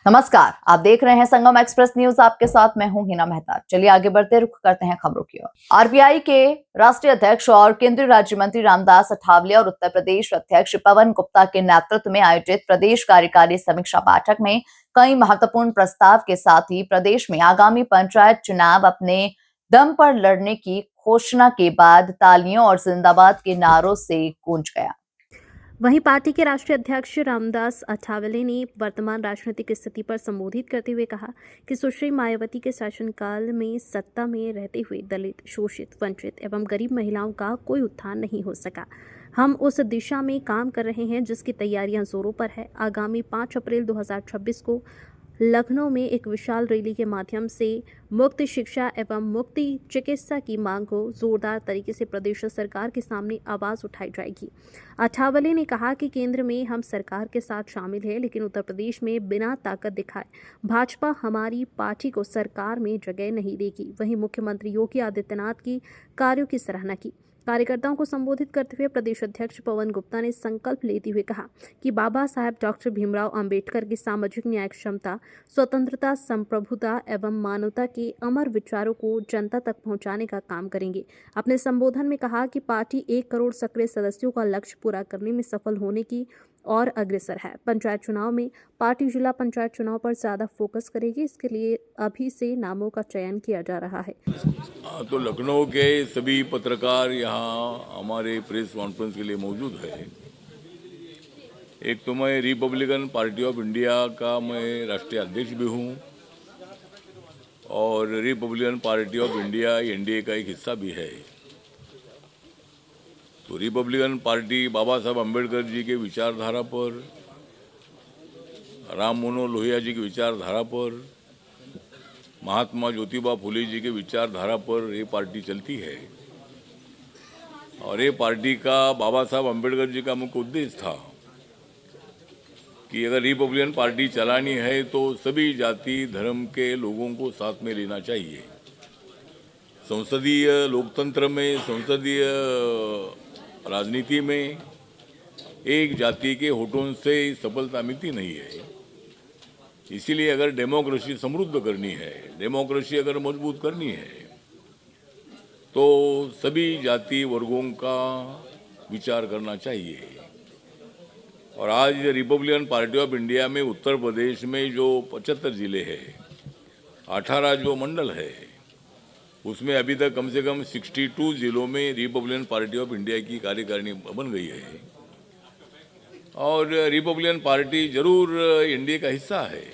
नमस्कार, आप देख रहे हैं संगम एक्सप्रेस न्यूज। आपके साथ मैं हूं हिना मेहता। चलिए आगे बढ़ते रुख करते हैं खबरों की ओर। आरपीआई के राष्ट्रीय अध्यक्ष और केंद्रीय राज्य मंत्री रामदास अठावले और उत्तर प्रदेश अध्यक्ष पवन गुप्ता के नेतृत्व में आयोजित प्रदेश कार्यकारी समीक्षा बैठक में कई महत्वपूर्ण प्रस्ताव के साथ ही प्रदेश में आगामी पंचायत चुनाव अपने दम पर लड़ने की घोषणा के बाद तालियों और जिंदाबाद के नारों से गूंज गया। वहीं पार्टी के राष्ट्रीय अध्यक्ष रामदास अठावले ने वर्तमान राजनीतिक स्थिति पर संबोधित करते हुए कहा कि सुश्री मायावती के शासनकाल में सत्ता में रहते हुए दलित, शोषित, वंचित एवं गरीब महिलाओं का कोई उत्थान नहीं हो सका। हम उस दिशा में काम कर रहे हैं जिसकी तैयारियां जोरों पर है। आगामी 5 अप्रैल 2026 को लखनऊ में एक विशाल रैली के माध्यम से मुफ्त शिक्षा एवं मुफ्त चिकित्सा की मांग को जोरदार तरीके से प्रदेश सरकार के सामने आवाज उठाई जाएगी। अठावले ने कहा कि केंद्र में हम सरकार के साथ शामिल हैं, लेकिन उत्तर प्रदेश में बिना ताकत दिखाए भाजपा हमारी पार्टी को सरकार में जगह नहीं देगी। वहीं मुख्यमंत्री योगी आदित्यनाथ की कार्यों की सराहना की। कार्यकर्ताओं को संबोधित करते हुए प्रदेश अध्यक्ष पवन गुप्ता ने संकल्प लेते हुए कहा कि बाबा साहब डॉक्टर भीमराव अंबेडकर की सामाजिक न्याय, क्षमता, स्वतंत्रता, संप्रभुता एवं मानवता के अमर विचारों को जनता तक पहुंचाने का काम करेंगे। अपने संबोधन में कहा कि पार्टी 1 करोड़ सक्रिय सदस्यों का लक्ष्य पूरा करने में सफल होने की और अग्रसर है। पंचायत चुनाव में पार्टी जिला पंचायत चुनाव पर ज्यादा फोकस करेगी। इसके लिए अभी से नामों का चयन किया जा रहा है। तो लखनऊ के सभी पत्रकार यहाँ हमारे प्रेस कॉन्फ्रेंस के लिए मौजूद है। एक तो मैं रिपब्लिकन पार्टी ऑफ इंडिया का मैं राष्ट्रीय अध्यक्ष भी हूँ और Republican party of India NDA का एक हिस्सा भी है। तो रिपब्लिकन पार्टी बाबा साहब अम्बेडकर जी के विचारधारा पर, राम मनोहर लोहिया जी की विचारधारा पर, महात्मा ज्योतिबा फुले जी के विचारधारा पर ये पार्टी चलती है। और ये पार्टी का बाबा साहब अम्बेडकर जी का मुख्य उद्देश्य था कि अगर रिपब्लिकन पार्टी चलानी है तो सभी जाति धर्म के लोगों को साथ में लेना चाहिए। संसदीय लोकतंत्र में, संसदीय राजनीति में एक जाति के होठों से सफलता मिलती नहीं है। इसीलिए अगर डेमोक्रेसी समृद्ध करनी है, डेमोक्रेसी अगर मजबूत करनी है, तो सभी जाति वर्गों का विचार करना चाहिए। और आज रिपब्लिकन पार्टी ऑफ इंडिया में उत्तर प्रदेश में जो 75 जिले हैं, 18 जो मंडल है, उसमें अभी तक कम से कम 62 जिलों में रिपब्लिकन पार्टी ऑफ इंडिया की कार्यकारिणी बन गई है। और रिपब्लिकन पार्टी जरूर एनडीए का हिस्सा है,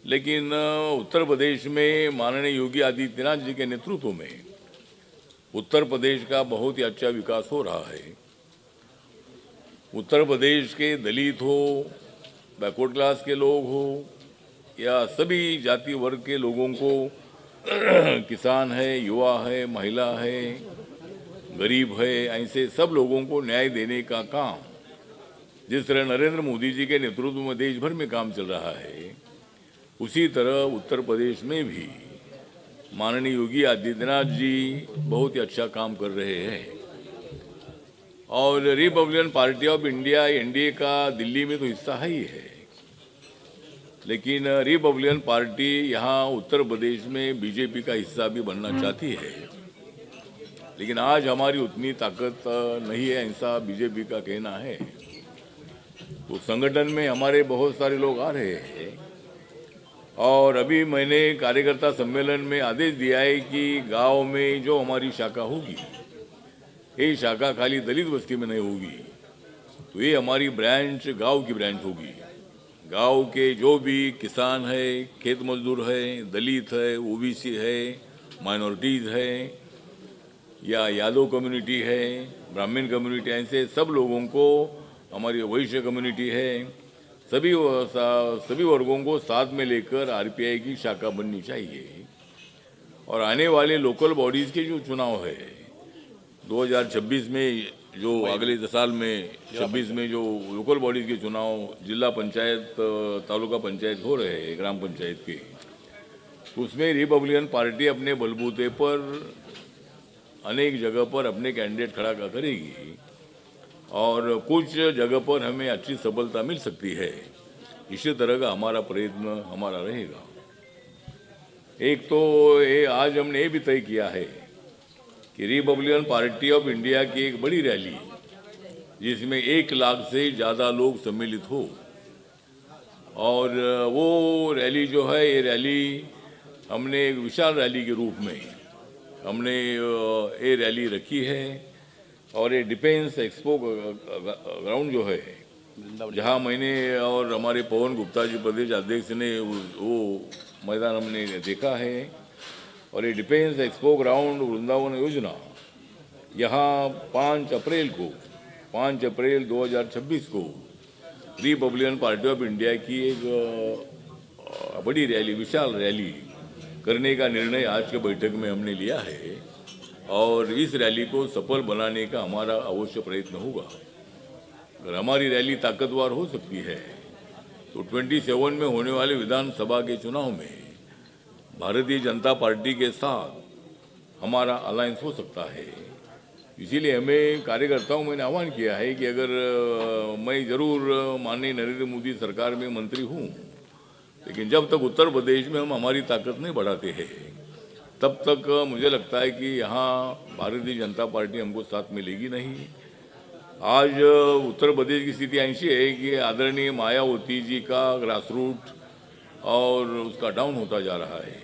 लेकिन उत्तर प्रदेश में माननीय योगी आदित्यनाथ जी के नेतृत्व में उत्तर प्रदेश का बहुत ही अच्छा विकास हो रहा है। उत्तर प्रदेश के दलित हो, बैकवर्ड क्लास के लोग हो या सभी जाति वर्ग के लोगों को किसान है, युवा है, महिला है, गरीब है, ऐसे सब लोगों को न्याय देने का काम जिस तरह नरेंद्र मोदी जी के नेतृत्व में देश भर में काम चल रहा है, उसी तरह उत्तर प्रदेश में भी माननीय योगी आदित्यनाथ जी बहुत ही अच्छा काम कर रहे हैं। और Republican party of India NDA का दिल्ली में तो हिस्सा है ही है, लेकिन रिपब्लिकन पार्टी यहाँ उत्तर प्रदेश में बीजेपी का हिस्सा भी बनना चाहती है। लेकिन आज हमारी उतनी ताकत नहीं है, ऐसा बीजेपी का कहना है। तो संगठन में हमारे बहुत सारे लोग आ रहे हैं और अभी मैंने कार्यकर्ता सम्मेलन में आदेश दिया है कि गांव में जो हमारी शाखा होगी, ये शाखा खाली दलित बस्ती में नहीं होगी, तो ये हमारी ब्रांच गांव की ब्रांच होगी। गांव के जो भी किसान है, खेत मजदूर है, दलित है, ओबीसी है, माइनॉरिटीज़ है या यादव कम्युनिटी है, ब्राह्मण कम्युनिटी, ऐसे सब लोगों को, हमारी वैश्य कम्युनिटी है, सभी वर्गों को साथ में लेकर आरपीआई की शाखा बननी चाहिए। और आने वाले लोकल बॉडीज़ के जो चुनाव है 2026 में, जो अगले 10 साल में 26 में जो लोकल बॉडीज़ के चुनाव, जिला पंचायत, तालुका पंचायत हो रहे हैं, ग्राम पंचायत के, उसमें रिपब्लिकन पार्टी अपने बलबूते पर अनेक जगह पर अपने कैंडिडेट खड़ा करेगी और कुछ जगह पर हमें अच्छी सफलता मिल सकती है। इसी तरह का हमारा प्रयत्न हमारा रहेगा। एक तो ये आज हमने ये भी तय किया है कि रिपब्लिकन पार्टी ऑफ इंडिया की एक बड़ी रैली, जिसमें 1 लाख से ज़्यादा लोग सम्मिलित हो, और वो रैली जो है, ये रैली हमने एक विशाल रैली के रूप में हमने ये रैली रखी है। और ये डिफेंस एक्सपो ग्राउंड जो है, जहाँ मैंने और हमारे पवन गुप्ता जी प्रदेश अध्यक्ष ने वो मैदान हमने देखा है। और ये डिफेंस एक्सपो ग्राउंड वृंदावन योजना यहाँ 5 अप्रैल 2026 को रिपब्लिकन पार्टी ऑफ इंडिया की एक बड़ी रैली, विशाल रैली करने का निर्णय आज के बैठक में हमने लिया है। और इस रैली को सफल बनाने का हमारा अवश्य प्रयत्न होगा। अगर हमारी रैली ताकतवर हो सकती है तो 27 में होने वाले विधानसभा के चुनाव में भारतीय जनता पार्टी के साथ हमारा अलायंस हो सकता है। इसीलिए हमें कार्यकर्ताओं मैंने आह्वान किया है कि अगर मैं ज़रूर माननीय नरेंद्र मोदी सरकार में मंत्री हूँ, लेकिन जब तक उत्तर प्रदेश में हम हमारी ताकत नहीं बढ़ाते हैं, तब तक मुझे लगता है कि यहाँ भारतीय जनता पार्टी हमको साथ में लेगी नहीं। आज उत्तर प्रदेश की स्थिति ऐसी है कि आदरणीय मायावती जी का ग्रासरूट और उसका डाउन होता जा रहा है,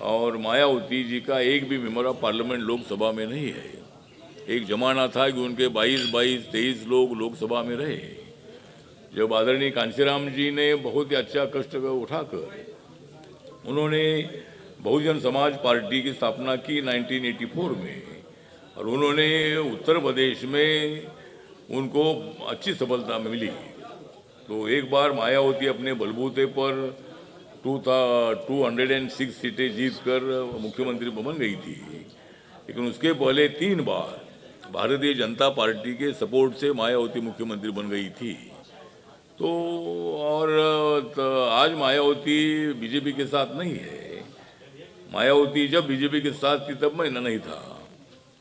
और मायावती जी का एक भी मेंबर ऑफ पार्लियामेंट लोकसभा में नहीं है। एक जमाना था कि उनके 23 लोग लोकसभा में रहे। जब आदरणीय कांशीराम जी ने बहुत ही अच्छा कष्ट उठाकर उन्होंने बहुजन समाज पार्टी की स्थापना की 1984 में, और उन्होंने उत्तर प्रदेश में उनको अच्छी सफलता मिली। तो एक बार मायावती अपने बलबूते पर 206 सीटें जीतकर मुख्यमंत्री बन गई थी, लेकिन उसके पहले 3 बार भारतीय जनता पार्टी के सपोर्ट से मायावती मुख्यमंत्री बन गई थी। तो और आज मायावती बीजेपी के साथ नहीं है। मायावती जब बीजेपी के साथ थी तब मैं नहीं था,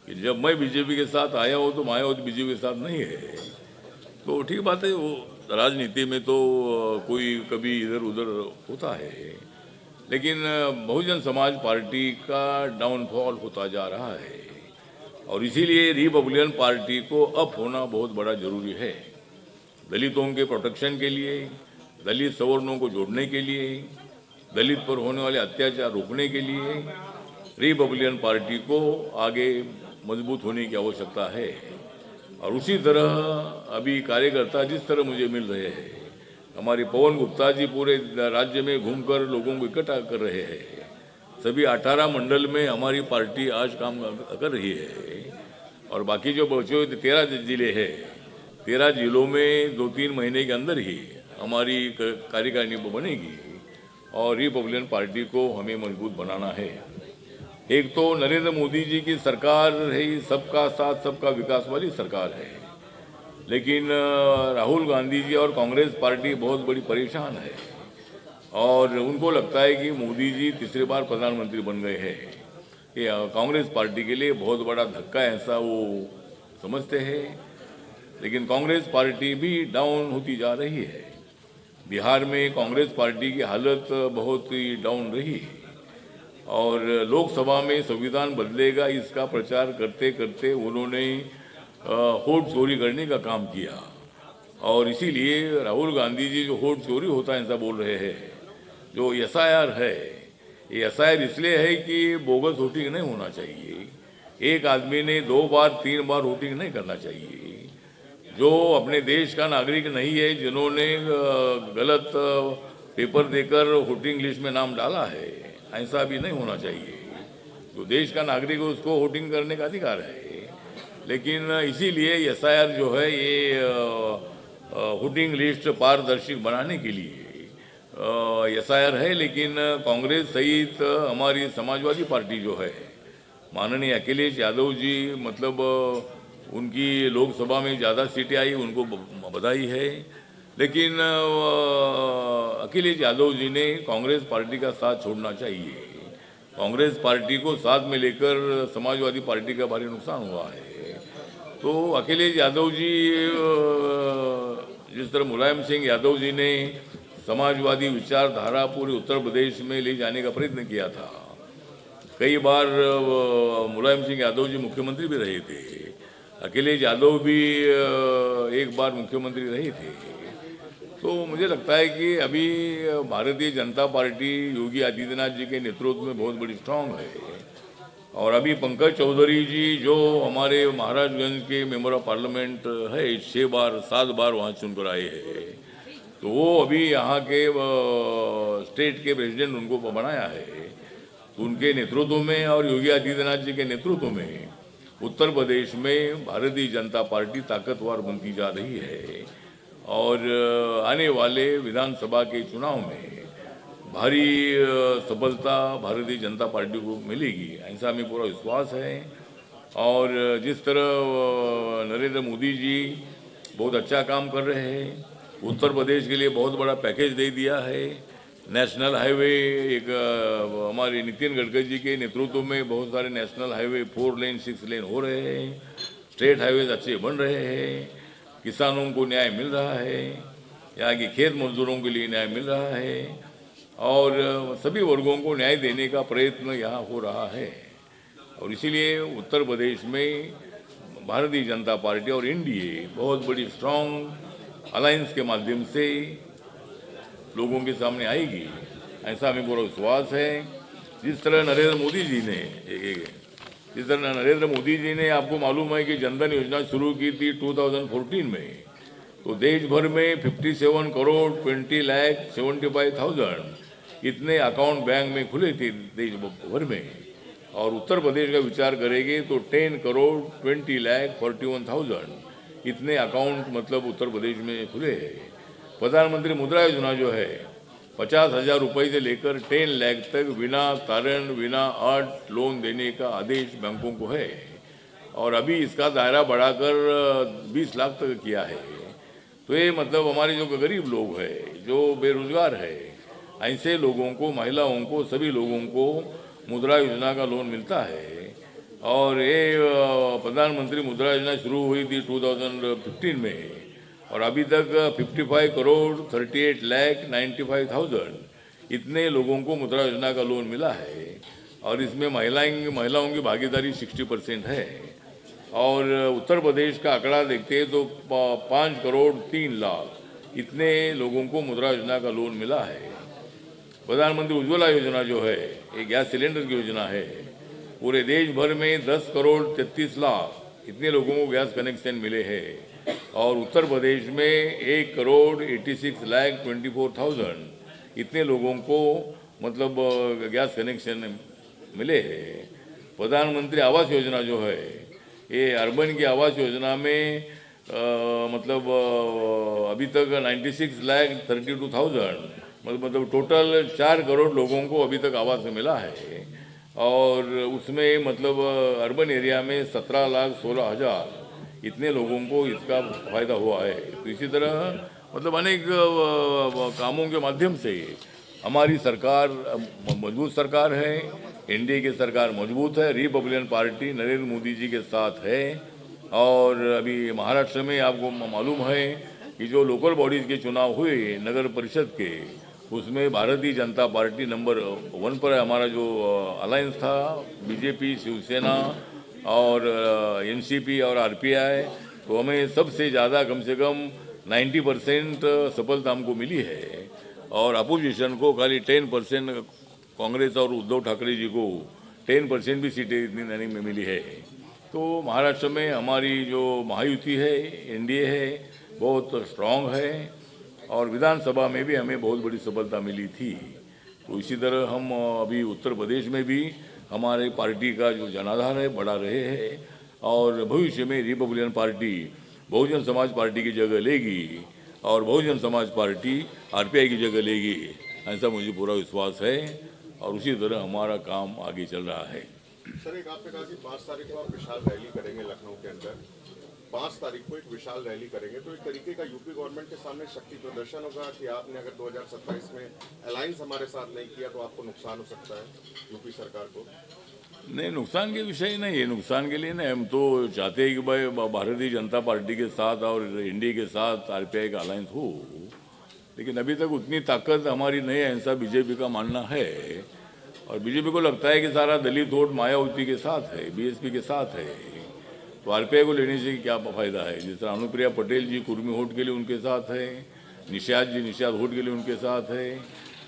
कि जब मैं बीजेपी के साथ आया हूँ तो मायावती बीजेपी के साथ नहीं है। तो ठीक बात है, वो राजनीति में तो कोई कभी इधर उधर होता है, लेकिन बहुजन समाज पार्टी का डाउनफॉल होता जा रहा है, और इसीलिए रिपब्लिकन पार्टी को अप होना बहुत बड़ा जरूरी है। दलितों के प्रोटेक्शन के लिए, दलित सवर्णों को जोड़ने के लिए, दलित पर होने वाले अत्याचार रोकने के लिए रिपब्लिकन पार्टी को आगे मजबूत होने की आवश्यकता है। और उसी तरह अभी कार्यकर्ता जिस तरह मुझे मिल रहे हैं, हमारे पवन गुप्ता जी पूरे राज्य में घूमकर लोगों को इकट्ठा कर रहे हैं। सभी 18 मंडल में हमारी पार्टी आज काम कर रही है, और बाकी जो बचे हुए 13 जिले हैं, 13 जिलों में 2-3 महीने के अंदर ही हमारी कार्यकारिणी बनेगी, और रिपब्लिकन पार्टी को हमें मजबूत बनाना है। एक तो नरेंद्र मोदी जी की सरकार है, सबका साथ सबका विकास वाली सरकार है, लेकिन राहुल गांधी जी और कांग्रेस पार्टी बहुत बड़ी परेशान है, और उनको लगता है कि मोदी जी तीसरी बार प्रधानमंत्री बन गए हैं। ये कांग्रेस पार्टी के लिए बहुत बड़ा धक्का है, ऐसा वो समझते हैं। लेकिन कांग्रेस पार्टी भी डाउन होती जा रही है। बिहार में कांग्रेस पार्टी की हालत बहुत ही डाउन रही, और लोकसभा में संविधान बदलेगा इसका प्रचार करते करते उन्होंने वोट चोरी करने का काम किया, और इसीलिए राहुल गांधी जी जो वोट चोरी होता है ऐसा बोल रहे हैं। जो SIR है, ये SIR इसलिए है कि बोगस वोटिंग नहीं होना चाहिए। एक आदमी ने 2 बार 3 बार वोटिंग नहीं करना चाहिए। जो अपने देश का नागरिक नहीं है, जिन्होंने गलत पेपर देकर वोटिंग लिस्ट में नाम डाला है, ऐसा भी नहीं होना चाहिए। जो देश का नागरिक है उसको वोटिंग करने का अधिकार है, लेकिन इसीलिए SIR जो है ये वोटिंग लिस्ट पारदर्शी बनाने के लिए SIR है। लेकिन कांग्रेस सहित हमारी समाजवादी पार्टी जो है, माननीय अखिलेश यादव जी, मतलब उनकी लोकसभा में ज़्यादा सीटें आई, उनको बधाई है, लेकिन अखिलेश यादव जी ने कांग्रेस पार्टी का साथ छोड़ना चाहिए। कांग्रेस पार्टी को साथ में लेकर समाजवादी पार्टी का भारी नुकसान हुआ है। तो अखिलेश यादव जी जिस तरह मुलायम सिंह यादव जी ने समाजवादी विचारधारा पूरे उत्तर प्रदेश में ले जाने का प्रयत्न किया था। कई बार मुलायम सिंह यादव जी मुख्यमंत्री भी रहे थे, अखिलेश यादव भी एक बार मुख्यमंत्री रहे थे। तो मुझे लगता है कि अभी भारतीय जनता पार्टी योगी आदित्यनाथ जी के नेतृत्व में बहुत बड़ी स्ट्रांग है। और अभी पंकज चौधरी जी जो हमारे महाराजगंज के मेंबर ऑफ पार्लियामेंट है, 7 बार वहाँ चुनकर आए हैं, तो वो अभी यहाँ के स्टेट के प्रेसिडेंट उनको बनाया है। तो उनके नेतृत्व में और योगी आदित्यनाथ जी के नेतृत्व में उत्तर प्रदेश में भारतीय जनता पार्टी ताकतवर बनती जा रही है। और आने वाले विधानसभा के चुनाव में भारी सफलता भारतीय जनता पार्टी को मिलेगी, ऐसा हमें पूरा विश्वास है। और जिस तरह नरेंद्र मोदी जी बहुत अच्छा काम कर रहे हैं, उत्तर प्रदेश के लिए बहुत बड़ा पैकेज दे दिया है। नेशनल हाईवे एक हमारे नितिन गडकरी जी के नेतृत्व में बहुत सारे नेशनल हाईवे 4 लेन 6 लेन हो रहे हैं, स्टेट हाईवेज अच्छे बन रहे हैं, किसानों को न्याय मिल रहा है, यहाँ के खेत मजदूरों के लिए न्याय मिल रहा है, और सभी वर्गों को न्याय देने का प्रयत्न यहाँ हो रहा है। और इसीलिए उत्तर प्रदेश में भारतीय जनता पार्टी और एनडीए बहुत बड़ी स्ट्रांग अलायंस के माध्यम से लोगों के सामने आएगी, ऐसा हमें पूरा विश्वास है। जिस तरह नरेंद्र मोदी जी ने आपको मालूम है कि जनधन योजना शुरू की थी 2014 में, तो देश भर में 57 करोड़ 20,75,000 इतने अकाउंट बैंक में खुले थे देश भर में। और उत्तर प्रदेश का विचार करेंगे तो 10 करोड़ 20,41,000 इतने अकाउंट मतलब उत्तर प्रदेश में खुले हैं। प्रधानमंत्री मुद्रा योजना जो है 50,000 रुपये से लेकर 10 लाख तक बिना तारण बिना अट लोन देने का आदेश बैंकों को है। और अभी इसका दायरा बढ़ाकर 20 लाख तक किया है। तो ये मतलब हमारे जो गरीब लोग हैं, जो बेरोजगार है, ऐसे लोगों को, महिलाओं को, सभी लोगों को मुद्रा योजना का लोन मिलता है। और ये प्रधानमंत्री मुद्रा योजना शुरू हुई थी 2015 में, और अभी तक 55 करोड़ 38,95,000 इतने लोगों को मुद्रा योजना का लोन मिला है। और इसमें महिलाओं की भागीदारी 60% है। और उत्तर प्रदेश का आंकड़ा देखते हैं तो 5 करोड़ 3 लाख इतने लोगों को मुद्रा योजना का लोन मिला है। प्रधानमंत्री उज्ज्वला योजना जो है, एक गैस सिलेंडर की योजना है, पूरे देश भर में 10 करोड़ 33 लाख इतने लोगों को गैस कनेक्शन मिले हैं। और उत्तर प्रदेश में 1 करोड़ 86,24,000 इतने लोगों को मतलब गैस कनेक्शन मिले हैं। प्रधानमंत्री आवास योजना जो है, ये अर्बन की आवास योजना में मतलब अभी तक 96,32,000 मतलब टोटल 4 करोड़ लोगों को अभी तक आवास मिला है। और उसमें मतलब अर्बन एरिया में 17,16,000 इतने लोगों को इसका फायदा हुआ है। तो इसी तरह मतलब अनेक कामों के माध्यम से हमारी सरकार मजबूत सरकार है, एनडीए की सरकार मजबूत है, रिपब्लिकन पार्टी नरेंद्र मोदी जी के साथ है। और अभी महाराष्ट्र में आपको मालूम है कि जो लोकल बॉडीज़ के चुनाव हुए नगर परिषद के, उसमें भारतीय जनता पार्टी नंबर 1 पर है। हमारा जो अलायंस था बीजेपी, शिवसेना और एनसीपी और आरपीआई, तो हमें सबसे ज़्यादा कम से कम 90% सफलता हमको मिली है। और अपोजिशन को खाली 10%, कांग्रेस और उद्धव ठाकरे जी को 10% भी सीटें इतनी नहीं में मिली है। तो महाराष्ट्र में हमारी जो महायुति है, एनडीए है, बहुत स्ट्रांग है। और विधानसभा में भी हमें बहुत बड़ी सफलता मिली थी। तो इसी तरह हम अभी उत्तर प्रदेश में भी हमारे पार्टी का जो जनाधार है बढ़ा रहे हैं। और भविष्य में Republican party Bahujan Samaj party की जगह लेगी और बहुजन समाज पार्टी आरपीआई की जगह लेगी, ऐसा मुझे पूरा विश्वास है। और उसी तरह हमारा काम आगे चल रहा है। सर, एक आपने कहा कि 5 तारीख को आप विशाल रैली करेंगे लखनऊ के अंदर। 5 तारीख को एक विशाल रैली करेंगे, तो एक तरीके का यूपी गवर्नमेंट के सामने शक्ति प्रदर्शन होगा कि आपने अगर 2027 में अलायंस हमारे साथ नहीं किया तो आपको नुकसान हो सकता है यूपी सरकार को। नहीं, नुकसान के विषय नहीं है। नुकसान के लिए नहीं, हम तो चाहते हैं कि भाई भारतीय जनता पार्टी के साथ और एनडीए के साथ आरपीआई का अलायंस हो, लेकिन अभी तक उतनी ताकत हमारी नहीं है, ऐसा बीजेपी का मानना है। और बीजेपी को लगता है कि सारा दलित वोट मायावती के साथ है, बीएसपी के साथ है, तो आरपीआई को लेने से क्या फायदा है। जिस तरह अनुप्रिया पटेल जी कुर्मी वोट के लिए उनके साथ है, निषाद वोट के लिए उनके साथ है,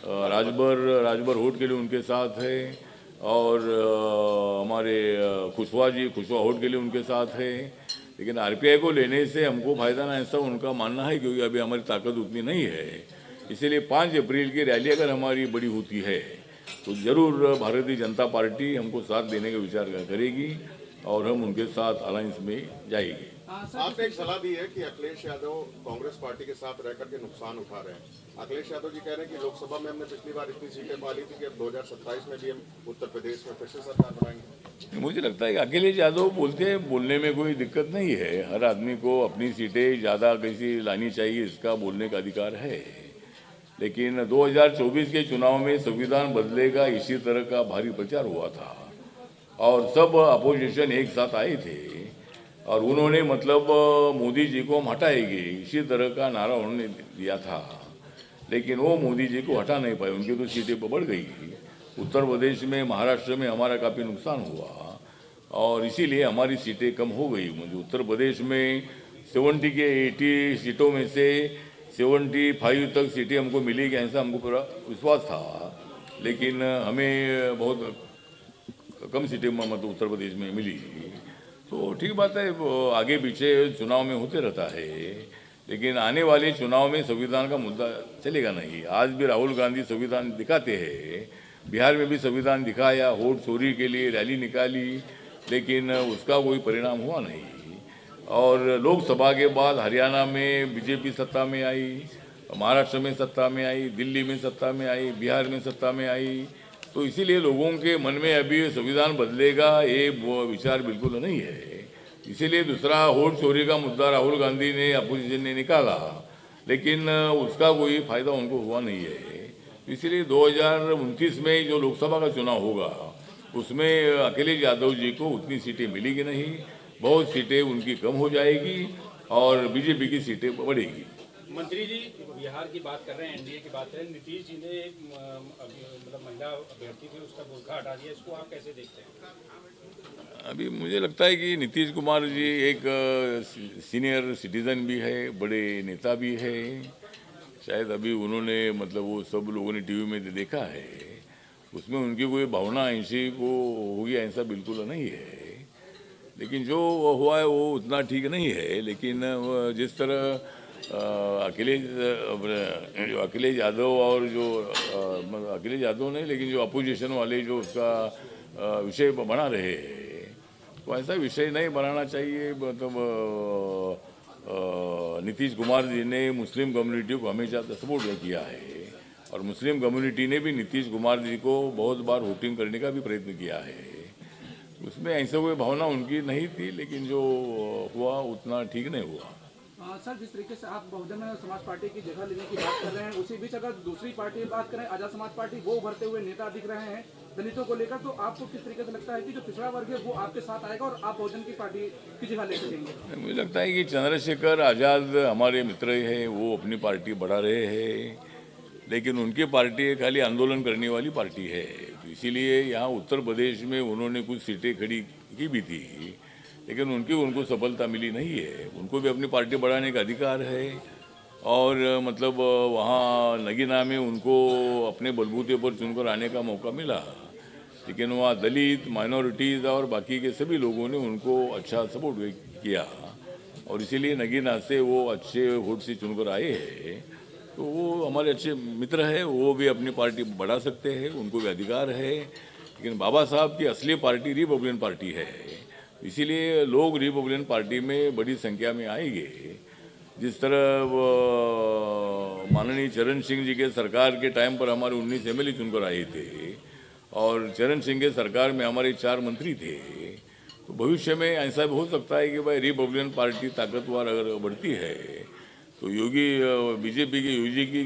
राजभर वोट के लिए उनके साथ है, और हमारे खुशवा वोट के लिए उनके साथ है। लेकिन आरपीआई को लेने से हमको फायदा ना, ऐसा उनका मानना है, क्योंकि अभी हमारी ताकत उतनी नहीं है। इसीलिए 5 अप्रैल की रैली अगर हमारी बड़ी होती है तो जरूर भारतीय जनता पार्टी हमको साथ देने का विचार करेगी और हम उनके साथ अलायंस में जाएंगे। आपने एक सलाह दी है कि अखिलेश यादव कांग्रेस पार्टी के साथ रहकर के नुकसान उठा रहे हैं। अखिलेश यादव जी कह रहे हैं कि लोकसभा में हमने पिछली बार इतनी सीटें पा ली थी कि अब 2027 में भी हम उत्तर प्रदेश में फिर से सरकार बनाएंगे। मुझे लगता है कि अखिलेश यादव बोलने में कोई दिक्कत नहीं है। हर आदमी को अपनी सीटें ज़्यादा कैसी लानी चाहिए, इसका बोलने का अधिकार है। लेकिन 2024 के चुनाव में संविधान बदलेगा इसी तरह का भारी प्रचार हुआ था और सब अपोजिशन एक साथ आए थे और उन्होंने मतलब मोदी जी को हम हटाएंगे इसी तरह का नारा उन्होंने दिया था। लेकिन वो मोदी जी को हटा नहीं पाए, उनकी तो सीटें बढ़ गई। उत्तर प्रदेश में, महाराष्ट्र में हमारा काफ़ी नुकसान हुआ और इसीलिए हमारी सीटें कम हो गई। मुझे उत्तर प्रदेश में 70 के 80 सीटों में से 75 तक सीटें हमको मिलेगी, ऐसा हमको पूरा विश्वास था। लेकिन हमें बहुत कम सीटें मतलब उत्तर प्रदेश में मिली। तो ठीक बात है, आगे पीछे चुनाव में होते रहता है, लेकिन आने वाले चुनाव में संविधान का मुद्दा चलेगा नहीं। आज भी राहुल गांधी संविधान दिखाते हैं, बिहार में भी संविधान दिखाया, वोट चोरी के लिए रैली निकाली, लेकिन उसका कोई परिणाम हुआ नहीं। और लोकसभा के बाद हरियाणा में बीजेपी सत्ता में आई, महाराष्ट्र में सत्ता में आई, दिल्ली में सत्ता में आई, बिहार में सत्ता में आई। तो इसीलिए लोगों के मन में अभी संविधान बदलेगा ये विचार बिल्कुल नहीं है। इसीलिए दूसरा वोट चोरी का मुद्दा राहुल गांधी ने, अपोजिशन ने निकाला, लेकिन उसका कोई फायदा उनको हुआ नहीं है। इसीलिए 2029 में जो लोकसभा का चुनाव होगा उसमें अखिलेश यादव जी को उतनी सीटें मिलेगी नहीं, बहुत सीटें उनकी कम हो जाएगी और बीजेपी की सीटें बढ़ेगी। मंत्री जी बिहार की बात कर रहे हैं, एनडीए की बात करें, नीतीश जी ने एक मतलब महिला अभ्यर्थी थी उसका बुर्का हटा दिया, इसको आप कैसे देखते हैं? अभी मुझे लगता है कि नीतीश कुमार जी एक सीनियर सिटीजन भी है, बड़े नेता भी है। शायद अभी उन्होंने मतलब वो सब लोगों ने टीवी में देखा है, उसमें उनकी कोई भावना ऐसी को होगी ऐसा बिल्कुल नहीं है। लेकिन जो हुआ है वो उतना ठीक नहीं है। लेकिन जिस तरह अखिलेश यादव और जो अखिलेश यादव नहीं, लेकिन जो अपोजिशन वाले जो उसका विषय बना रहे हैं, तो ऐसा विषय नहीं बनाना चाहिए। मतलब नीतीश कुमार जी ने मुस्लिम कम्युनिटी को हमेशा सपोर्ट किया है और मुस्लिम कम्युनिटी ने भी नीतीश कुमार जी को बहुत बार वोटिंग करने का भी प्रयत्न किया है। उसमें ऐसे कोई भावना उनकी नहीं थी, लेकिन जो हुआ उतना ठीक नहीं हुआ। सर, जिस तरीके से आप बहुजन समाज पार्टी की जगह लेने की बात कर रहे हैं, उसी बीच अगर दूसरी पार्टी की बात करें, आजाद समाज पार्टी, वो उभरते हुए नेता दिख रहे हैं दलितों को लेकर, तो आपको किस तरीके से लगता है कि जो पिछड़ा वर्ग है वो आपके साथ आएगा और आप बहुजन की पार्टी की जगह ले सकेंगे? मुझे लगता है कि चंद्रशेखर आज़ाद हमारे मित्र हैं, वो अपनी पार्टी बढ़ा रहे हैं, लेकिन उनकी पार्टी खाली आंदोलन करने वाली पार्टी है। तो इसीलिए यहाँ उत्तर प्रदेश में उन्होंने कुछ सीटें खड़ी की भी थी, लेकिन उनको सफलता मिली नहीं है। उनको भी अपनी पार्टी बढ़ाने का अधिकार है और मतलब वहाँ नगीना में उनको अपने बलबूते पर चुनकर आने का मौका मिला, लेकिन वहाँ दलित, माइनॉरिटीज़ और बाकी के सभी लोगों ने उनको अच्छा सपोर्ट किया और इसीलिए नगीना से वो अच्छे वोट से चुनकर आए हैं। तो वो हमारे अच्छे मित्र हैं, वो भी अपनी पार्टी बढ़ा सकते हैं, उनको भी अधिकार है। लेकिन बाबा साहब की असली पार्टी रिपब्लिकन पार्टी है, इसीलिए लोग रिपब्लिकन पार्टी में बड़ी संख्या में आएंगे। जिस तरह माननीय चरण सिंह जी के सरकार के टाइम पर हमारे 19 एमएलए चुनकर आए थे और चरण सिंह के सरकार में हमारे 4 मंत्री थे। तो भविष्य में ऐसा भी हो सकता है कि भाई रिपब्लिकन पार्टी ताकतवर अगर बढ़ती है तो बीजेपी की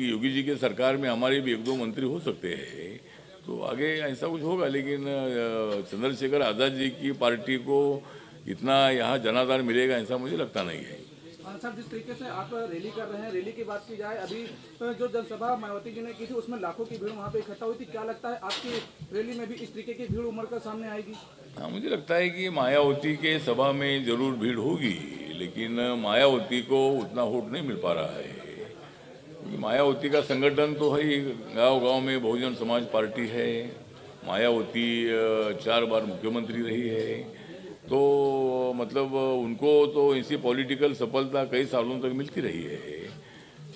योगी जी के सरकार में हमारे भी 1-2 मंत्री हो सकते हैं। तो आगे ऐसा कुछ होगा, लेकिन चंद्रशेखर आज़ाद जी की पार्टी को इतना यहाँ जनाधार मिलेगा ऐसा मुझे लगता नहीं है। सर, जिस तरीके से आप रैली कर रहे हैं, रैली की बात की जाए, अभी जो जनसभा मायावती जी ने की थी उसमें लाखों की भीड़ वहाँ पे इकट्ठा हुई थी, क्या लगता है आपकी रैली में भी इस तरीके की भीड़ उमड़ कर सामने आएगी? हाँ, मुझे लगता है कि मायावती के सभा में जरूर भीड़ होगी, लेकिन मायावती को उतना वोट नहीं मिल पा रहा है, क्योंकि मायावती का संगठन तो है ही, गांव-गांव में बहुजन समाज पार्टी है। मायावती 4 बार मुख्यमंत्री रही है, तो मतलब उनको तो ऐसी पॉलिटिकल सफलता कई सालों तक मिलती रही है।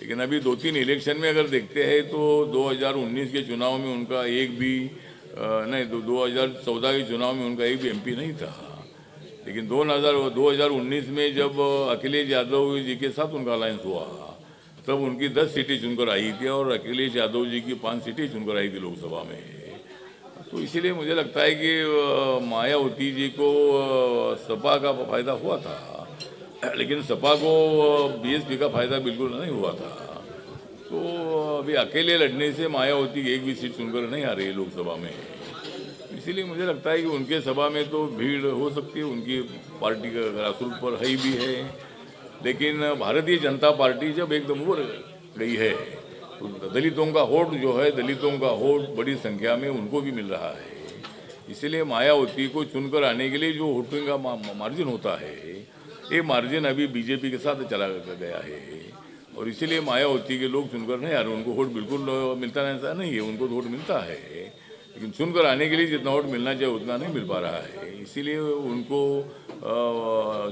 लेकिन अभी 2-3 इलेक्शन में अगर देखते हैं तो 2019 के चुनाव में उनका एक भी नहीं, 2014 के चुनाव में उनका एक भी एमपी नहीं था। लेकिन 2019 में जब अखिलेश यादव जी के साथ उनका अलायंस हुआ, तब उनकी 10 सीटें चुनकर आई थी और अखिलेश यादव जी की 5 सीटें चुनकर आई थी लोकसभा में। तो इसीलिए मुझे लगता है कि मायावती जी को सपा का फायदा हुआ था, लेकिन सपा को बीएसपी का फायदा बिल्कुल नहीं हुआ था। तो अभी अकेले लड़ने से मायावती एक भी सीट चुनकर नहीं आ रही है लोकसभा में। इसीलिए मुझे लगता है कि उनके सभा में तो भीड़ हो सकती है, उनकी पार्टी का ग्रासरूट पर है भी है, लेकिन भारतीय जनता पार्टी जब एकदम उभर गई है तो दलितों का वोट जो है, दलितों का वोट बड़ी संख्या में उनको भी मिल रहा है। इसलिए मायावती को चुनकर आने के लिए जो वोटिंग का मार्जिन होता है, ये मार्जिन अभी बीजेपी के साथ चला गया है, और इसीलिए मायावती के लोग चुनकर नहीं आ रहे। उनको वोट बिल्कुल मिलता ऐसा नहीं है, उनको वोट मिलता है, लेकिन चुनकर आने के लिए जितना वोट मिलना चाहिए उतना नहीं मिल पा रहा है। इसीलिए उनको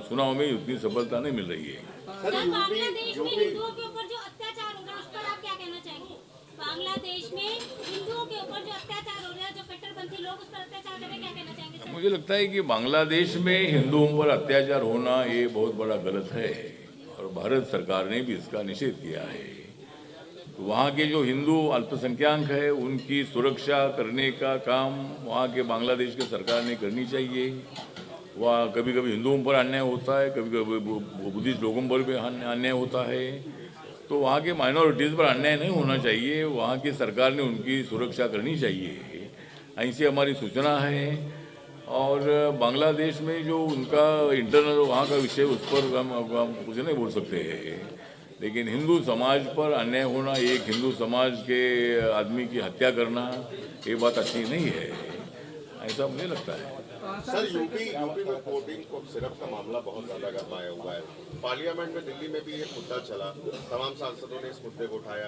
चुनाव में उतनी सफलता नहीं मिल रही है। सर, बांग्लादेश में हिंदुओं के ऊपर जो अत्याचार हो रहा है उस पर आप क्या कहना चाहेंगे? बांग्लादेश में हिंदुओं के ऊपर जो अत्याचार हो रहा है, जो कट्टरपंथी लोग उस पर अत्याचार कर रहे हैं, क्या कहना चाहेंगे? मुझे लगता है कि बांग्लादेश में हिंदुओं पर अत्याचार होना ये बहुत बड़ा गलत है, और भारत सरकार ने भी इसका निषेध किया है। तो वहाँ के जो हिंदू अल्पसंख्यक है उनकी सुरक्षा करने का काम वहाँ के बांग्लादेश की सरकार ने करनी चाहिए। वहाँ कभी कभी हिंदुओं पर अन्याय होता है, कभी कभी बुद्धिस्ट लोगों पर भी अन्याय होता है, तो वहाँ के माइनॉरिटीज़ पर अन्याय नहीं होना चाहिए। वहाँ की सरकार ने उनकी सुरक्षा करनी चाहिए, ऐसी हमारी सूचना है। और बांग्लादेश में जो उनका इंटरनल वहाँ का विषय, उस पर हम कुछ नहीं बोल सकते हैं, लेकिन हिंदू समाज पर अन्याय होना, एक हिंदू समाज के आदमी की हत्या करना, ये बात अच्छी नहीं है, ऐसा मुझे लगता है। सर, यूपी में कोडिंग को सिरप का मामला बहुत ज्यादा गरमाया हुआ है। पार्लियामेंट में दिल्ली में भी ये मुद्दा चला, तमाम सांसदों ने इस मुद्दे को उठाया।